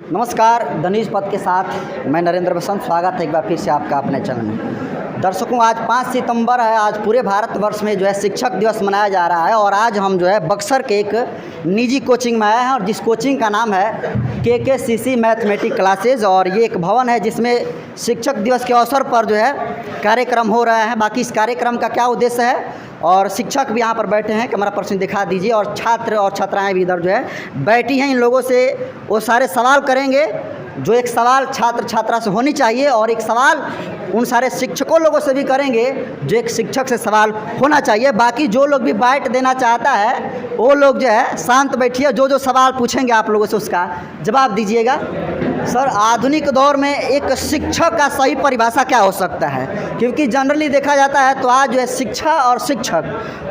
नमस्कार, धनीश पद के साथ मैं नरेंद्र बसंत। स्वागत है एक बार फिर से आपका अपने चैनल में। दर्शकों, आज 5 सितंबर है। आज पूरे भारतवर्ष में जो है शिक्षक दिवस मनाया जा रहा है और आज हम जो है बक्सर के एक निजी कोचिंग में आए हैं और जिस कोचिंग का नाम है KKCC मैथमेटिक्स क्लासेज। और ये एक भवन है जिसमें शिक्षक दिवस के अवसर पर जो है कार्यक्रम हो रहे हैं। बाकी इस कार्यक्रम का क्या उद्देश्य है और शिक्षक भी यहाँ पर बैठे हैं, कैमरा पर्सन दिखा दीजिए, और छात्र और छात्राएं भी इधर जो है बैठी हैं। इन लोगों से वो सारे सवाल करेंगे जो एक सवाल छात्र छात्रा से होनी चाहिए और एक सवाल उन सारे शिक्षकों लोगों से भी करेंगे जो एक शिक्षक से सवाल होना चाहिए। बाकी जो लोग भी बाइट देना चाहता है वो लोग जो है शांत बैठिए, जो सवाल पूछेंगे आप लोगों से उसका जवाब दीजिएगा। सर, आधुनिक दौर में एक शिक्षक का सही परिभाषा क्या हो सकता है? क्योंकि जनरली देखा जाता है तो आज जो है शिक्षा और शिक्षक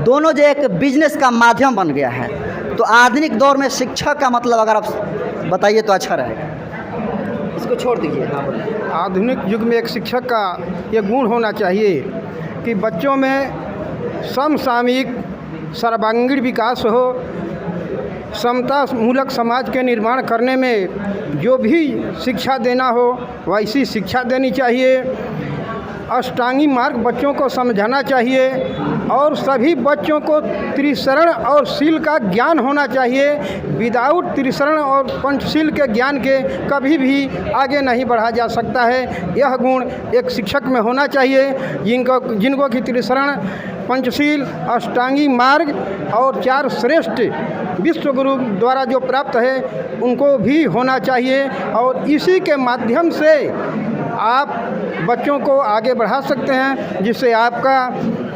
दोनों जो एक बिजनेस का माध्यम बन गया है। तो आधुनिक दौर में शिक्षक का मतलब अगर आप बताइए तो अच्छा रहेगा। इसको छोड़ दीजिए। आधुनिक युग में एक शिक्षक का ये गुण होना चाहिए कि बच्चों में समसामयिक सर्वांगीण विकास हो, समता मूलक समाज के निर्माण करने में जो भी शिक्षा देना हो वैसी शिक्षा देनी चाहिए। अष्टांगी मार्ग बच्चों को समझाना चाहिए और सभी बच्चों को त्रिशरण और शील का ज्ञान होना चाहिए। विदाउट त्रिशरण और पंचशील के ज्ञान के कभी भी आगे नहीं बढ़ा जा सकता है। यह गुण एक शिक्षक में होना चाहिए। जिनको कि त्रिशरण, पंचशील, अष्टांगी मार्ग और 4 श्रेष्ठ विश्व गुरु द्वारा जो प्राप्त है उनको भी होना चाहिए। और इसी के माध्यम से आप बच्चों को आगे बढ़ा सकते हैं, जिससे आपका,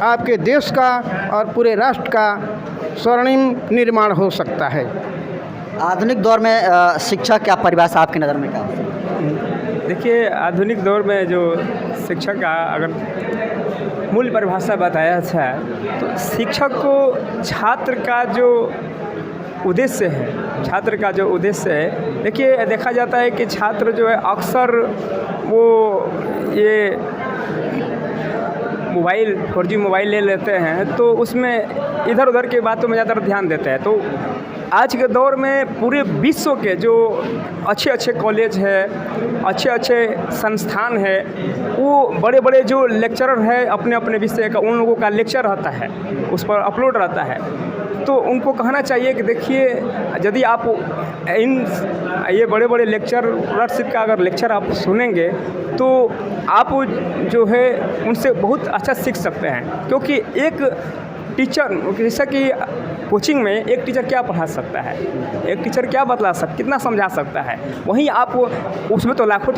आपके देश का और पूरे राष्ट्र का स्वर्णिम निर्माण हो सकता है। आधुनिक दौर में शिक्षा क्या परिभाषा आपकी नज़र में क्या है? देखिए, आधुनिक दौर में जो शिक्षक का अगर मूल परिभाषा बताया जाए तो शिक्षक को छात्र का जो उद्देश्य है, देखिए देखा जाता है कि छात्र जो है अक्सर वो ये मोबाइल 4G मोबाइल ले लेते हैं तो उसमें इधर उधर की बातों में ज़्यादा ध्यान देते हैं। तो आज के दौर में पूरे विश्व के जो अच्छे कॉलेज है, अच्छे संस्थान है, वो बड़े बड़े जो लेक्चरर है अपने अपने विषय का, उन लोगों का लेक्चर रहता है, उस पर अपलोड रहता है। तो उनको कहना चाहिए कि देखिए, यदि आप ये बड़े बड़े लेक्चररशिप का अगर लेक्चर आप सुनेंगे तो आप जो है उनसे बहुत अच्छा सीख सकते हैं। क्योंकि एक टीचर, जैसा कि कोचिंग में एक टीचर क्या पढ़ा सकता है, एक टीचर क्या बतला सकता, कितना समझा सकता है, वहीं आप उसमें तो लाखों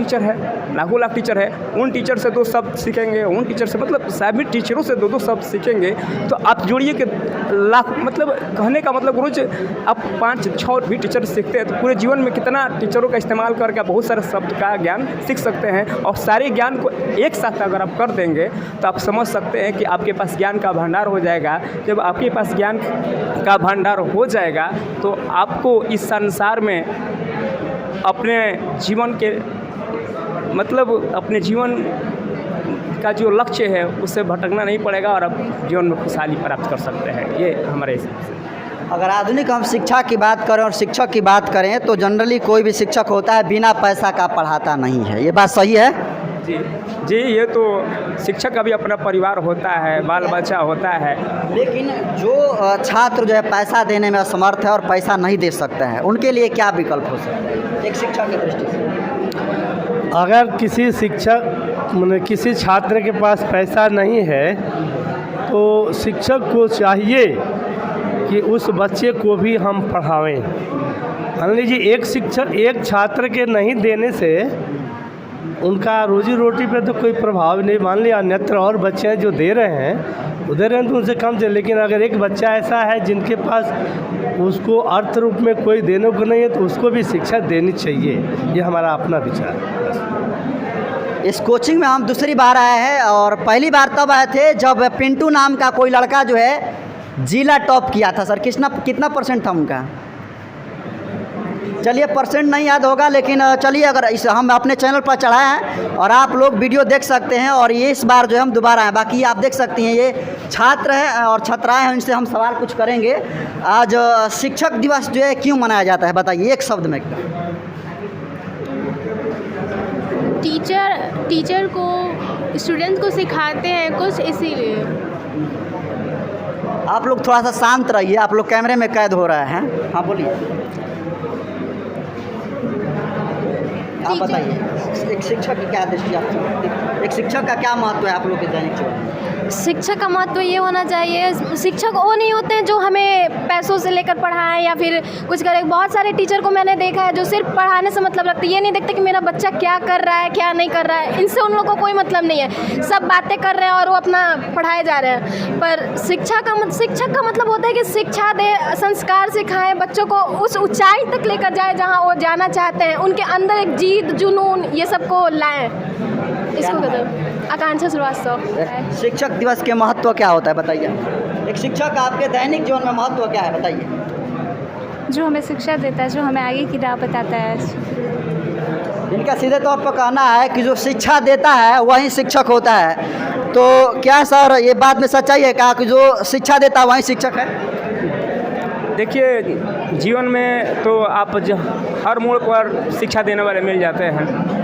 लाख टीचर है। उन टीचर से 2 शब्द सीखेंगे, उन टीचर से मतलब सभी टीचरों से 2 शब्द सीखेंगे तो आप जोड़िए कि लाख, मतलब कहने का मतलब रोज आप 5-6 भी टीचर सीखते हैं तो पूरे जीवन में कितना टीचरों का इस्तेमाल करके बहुत सारे शब्द का ज्ञान सीख सकते हैं। और सारे ज्ञान को एक साथ अगर आप कर देंगे तो आप समझ सकते हैं कि आपके पास ज्ञान का भंडार हो जाएगा। जब आपके पास ज्ञान का भंडार हो जाएगा तो आपको इस संसार में अपने जीवन के मतलब अपने जीवन का जो लक्ष्य है उससे भटकना नहीं पड़ेगा और आप जीवन में खुशहाली प्राप्त कर सकते हैं। ये हमारे हिसाब से। अगर आधुनिक हम शिक्षा की बात करें और शिक्षक की बात करें तो जनरली कोई भी शिक्षक होता है बिना पैसा का पढ़ाता नहीं है। ये बात सही है? जी, ये तो शिक्षक का भी अपना परिवार होता है, बाल बच्चा होता है। लेकिन जो छात्र जो है पैसा देने में असमर्थ है और पैसा नहीं दे सकते हैं, उनके लिए क्या विकल्प हो सकता है एक शिक्षक की दृष्टि से? अगर किसी शिक्षक मतलब किसी छात्र के पास पैसा नहीं है तो शिक्षक को चाहिए कि उस बच्चे को भी हम पढ़ावें। मान लीजिए एक छात्र के नहीं देने से उनका रोजी रोटी पे तो कोई प्रभाव नहीं। मान लिया अन्यत्र और बच्चे हैं जो दे रहे हैं तो उनसे कम दे, लेकिन अगर एक बच्चा ऐसा है जिनके पास उसको अर्थ रूप में कोई देने को नहीं है तो उसको भी शिक्षा देनी चाहिए। ये हमारा अपना विचार है। इस कोचिंग में हम दूसरी बार आए हैं और पहली बार तब आए थे जब पिंटू नाम का कोई लड़का जो है जिला टॉप किया था। सर, कितना % था उनका? चलिए, % नहीं याद होगा, लेकिन चलिए अगर इस हम अपने चैनल पर चढ़ाए हैं और आप लोग वीडियो देख सकते हैं। और ये इस बार जो है हम दोबारा आए, बाकी आप देख सकती हैं ये छात्र हैं और छात्राएं हैं, इनसे हम सवाल कुछ करेंगे। आज शिक्षक दिवस जो है क्यों मनाया जाता है बताइए एक शब्द में। टीचर को स्टूडेंट को सिखाते हैं कुछ, इसीलिए। आप लोग थोड़ा सा शांत रहिए, आप लोग कैमरे में कैद हो रहे हैं। हाँ बोलिए, आप बताइए एक शिक्षक की क्या दृष्टि आपकी, एक शिक्षक का क्या महत्व है आप लोग के दैनिक जीवन में? शिक्षक का महत्व ये होना चाहिए, शिक्षक वो नहीं होते हैं जो हमें पैसों से लेकर पढ़ाएं या फिर कुछ करें। बहुत सारे टीचर को मैंने देखा है जो सिर्फ पढ़ाने से मतलब रखते हैं, ये नहीं देखते कि मेरा बच्चा क्या कर रहा है क्या नहीं कर रहा है। इनसे उन लोगों को कोई मतलब नहीं है, सब बातें कर रहे हैं और वो अपना पढ़ाए जा रहे हैं। पर शिक्षक का मतलब होता है कि शिक्षा दे, संस्कार सिखाएं, बच्चों को उस ऊंचाई तक लेकर जाए जहाँ वो जाना चाहते हैं, उनके अंदर एक जीत जुनून ये सबको लाएं। इसको कहते हैं आकांक्षा श्रीवास्तव। शिक्षक दिवस के महत्व क्या होता है बताइए? एक शिक्षक का आपके दैनिक जीवन में महत्व क्या है बताइए? जो हमें शिक्षा देता है, जो हमें आगे की राह बताता है। इनका सीधे तौर पर कहना है कि जो शिक्षा देता है वही शिक्षक होता है। तो क्या सर ये बात में सच्चाई है क्या कि जो शिक्षा देता है वही शिक्षक है? देखिए, जीवन में तो आप हर मोड़ पर शिक्षा देने वाले मिल जाते हैं।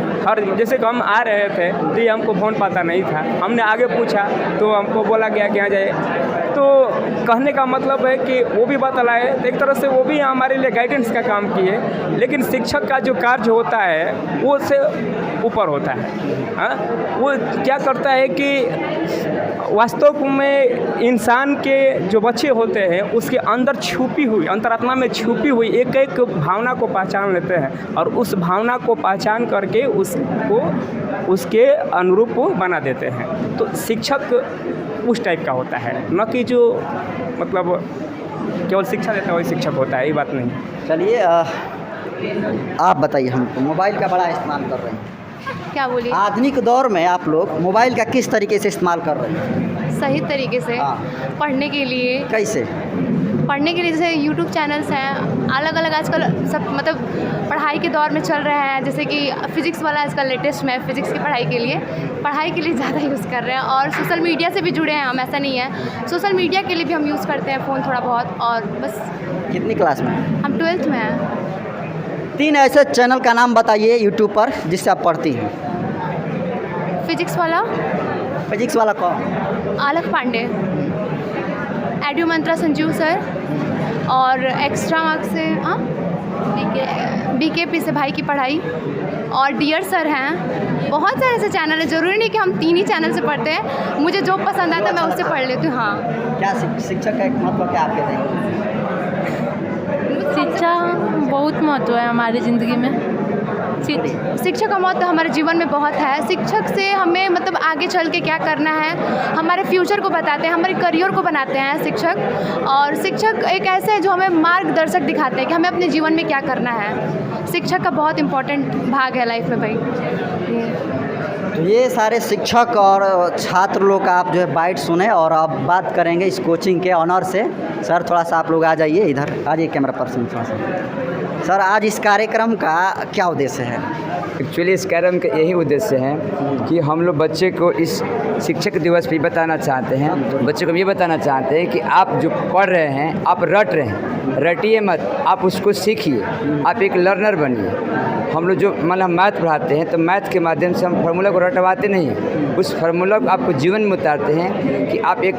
जैसे कि हम आ रहे थे तो ये हमको फ़ोन पता नहीं था, हमने आगे पूछा तो हमको बोला गया कि यहाँ जाए। तो कहने का मतलब है कि वो भी बतलाए, तो एक तरह से वो भी हमारे लिए गाइडेंस का काम किए। लेकिन शिक्षक का जो कार्य होता है वो से ऊपर होता है। हाँ, वो क्या करता है कि वास्तव में इंसान के जो बच्चे होते हैं उसके अंदर छुपी हुई, अंतरात्मा में छुपी हुई एक एक भावना को पहचान लेते हैं और उस भावना को पहचान करके उसको उसके अनुरूप बना देते हैं। तो शिक्षक उस टाइप का होता है, न कि जो मतलब केवल शिक्षा देता है वही शिक्षक होता है, ये बात नहीं। चलिए आप बताइए, हमको मोबाइल का बड़ा इस्तेमाल कर रहे हैं, क्या बोलिए? आधुनिक दौर में आप लोग मोबाइल का किस तरीके से इस्तेमाल कर रहे हैं? सही तरीके से। हाँ। पढ़ने के लिए। कैसे? पढ़ने के लिए जैसे यूट्यूब चैनल्स हैं अलग अलग, आजकल सब मतलब पढ़ाई के दौर में चल रहे हैं। जैसे कि फिज़िक्स वाला आजकल लेटेस्ट में फिज़िक्स की पढ़ाई के लिए ज़्यादा यूज़ कर रहे हैं। और सोशल मीडिया से भी जुड़े हैं हम, ऐसा नहीं है, सोशल मीडिया के लिए भी हम यूज़ करते हैं फ़ोन थोड़ा बहुत। और बस। कितनी क्लास में? हम 12th में हैं। 3 ऐसे चैनल का नाम बताइए यूट्यूब पर जिससे आप पढ़ती हैं। फिज़िक्स वाला कौन? आलक पांडे, एडू मंत्रा संजीव सर, और एक्स्ट्रा मार्क्स से BKP से भाई की पढ़ाई, और डियर सर हैं। बहुत सारे ऐसे चैनल हैं, ज़रूरी नहीं कि हम 3 ही चैनल से पढ़ते हैं, मुझे जो पसंद आता है मैं उससे पढ़ लेती हूँ। हाँ। क्या शिक्षक का एक महत्व क्या आपके थे? शिक्षा बहुत महत्व है हमारी ज़िंदगी में। शिक्षा का महत्व हमारे जीवन में बहुत है। शिक्षक से हमें मतलब आगे चल के क्या करना है, हमारे फ्यूचर को बताते हैं, हमारे करियर को बनाते हैं शिक्षक। और शिक्षक एक ऐसे है जो हमें मार्गदर्शक दिखाते हैं कि हमें अपने जीवन में क्या करना है। शिक्षक का बहुत इम्पोर्टेंट भाग है लाइफ में भाई। तो ये सारे शिक्षक और छात्र लोग का आप जो है बाइट सुने, और अब बात करेंगे इस कोचिंग के ऑनर से। सर थोड़ा सा आप लोग आ जाइए, इधर आ जाइए कैमरा पर्सन थोड़ा सा। सर आज इस कार्यक्रम का क्या उद्देश्य है? एक्चुअली इस कार्यक्रम का यही उद्देश्य है कि हम लोग बच्चे को इस शिक्षक दिवस पे बताना चाहते हैं, बच्चे को ये बताना चाहते हैं कि आप जो पढ़ रहे हैं आप रट रहे हैं, रटिए मत, आप उसको सीखिए, आप एक लर्नर बनिए। हम लोग जो मतलब मैथ पढ़ाते हैं तो मैथ के माध्यम से हम फार्मूला को रटवाते नहीं हैं, उस फार्मूला को आपको जीवन में उतारते हैं कि आप एक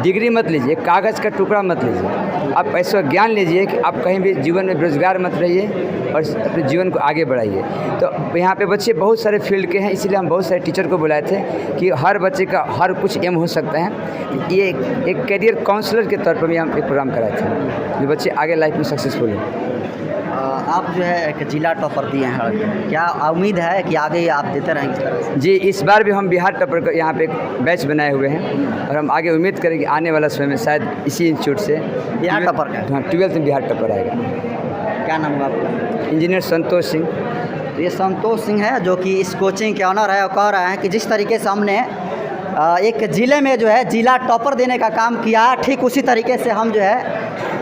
डिग्री मत लीजिए, कागज़ का टुकड़ा मत लीजिए, आप ऐसा ज्ञान लीजिए कि आप कहीं भी जीवन में बेरोजगार मत रहिए और अपने जीवन को आगे बढ़ाइए। तो यहाँ पे बच्चे बहुत सारे फील्ड के हैं, इसीलिए हम बहुत सारे टीचर को बुलाए थे कि हर बच्चे का हर कुछ एम हो सकता है। ये एक करियर काउंसलर के तौर पर भी हम एक प्रोग्राम कराए थे जो बच्चे आगे लाइफ में सक्सेसफुल हैं। आप जो है एक जिला टॉपर दिए हैं, क्या उम्मीद है कि आगे आप देते रहेंगे इस तरह से? जी, इस बार भी हम बिहार टॉपर का यहाँ पे एक बैच बनाए हुए हैं और हम आगे उम्मीद करेंगे आने वाला समय में शायद इसी इंस्टीट्यूट से बिहार टॉपर का। हाँ, 12th में बिहार टॉपर आएगा। क्या नाम होगा आपका? इंजीनियर संतोष सिंह। तो ये संतोष सिंह है जो कि इस कोचिंग के ऑनर है, और कह रहे हैं कि जिस तरीके से हमने एक ज़िले में जो है जिला टॉपर देने का काम किया, ठीक उसी तरीके से हम जो है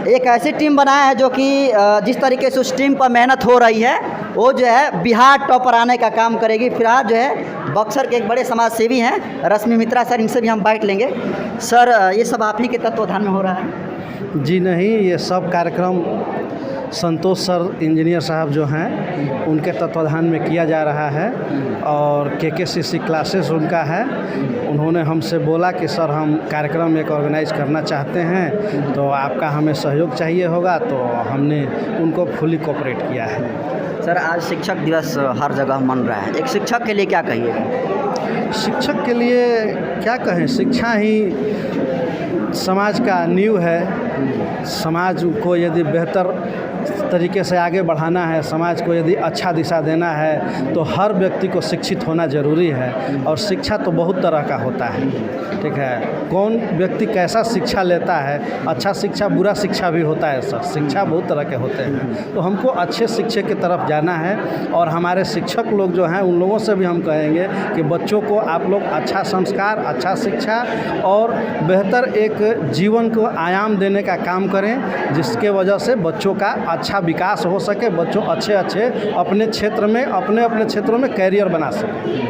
एक ऐसी टीम बनाए हैं जो कि जिस तरीके से उस टीम पर मेहनत हो रही है वो जो है बिहार टॉपर आने का काम करेगी। फिलहाल जो है बक्सर के एक बड़े समाज सेवी हैं रश्मि मित्रा सर, इनसे भी हम बाइट लेंगे। सर ये सब आप ही के तत्वाधान में हो रहा है? जी नहीं, ये सब कार्यक्रम संतोष सर इंजीनियर साहब जो हैं उनके तत्वाधान में किया जा रहा है और KKCC क्लासेस उनका है। उन्होंने हमसे बोला कि सर हम कार्यक्रम एक ऑर्गेनाइज करना चाहते हैं, तो आपका हमें सहयोग चाहिए होगा, तो हमने उनको फुली कोऑपरेट किया है। सर आज शिक्षक दिवस हर जगह मन रहा है, एक शिक्षक के लिए क्या कहिए? शिक्षक के लिए क्या कहें, शिक्षा ही समाज का नींव है। समाज को यदि बेहतर तरीके से आगे बढ़ाना है, समाज को यदि अच्छा दिशा देना है, तो हर व्यक्ति को शिक्षित होना ज़रूरी है। और शिक्षा तो बहुत तरह का होता है, ठीक है। कौन व्यक्ति कैसा शिक्षा लेता है, अच्छा शिक्षा बुरा शिक्षा भी होता है सर, शिक्षा बहुत तरह के होते हैं। तो हमको अच्छे शिक्षा की तरफ जाना है और हमारे शिक्षक लोग जो हैं उन लोगों से भी हम कहेंगे कि बच्चों को आप लोग अच्छा संस्कार, अच्छा शिक्षा और बेहतर एक जीवन को आयाम देने का काम करें, जिसके वजह से बच्चों का अच्छा विकास हो सके, बच्चों अच्छे अपने क्षेत्र में अपने क्षेत्रों में कैरियर बना सकें।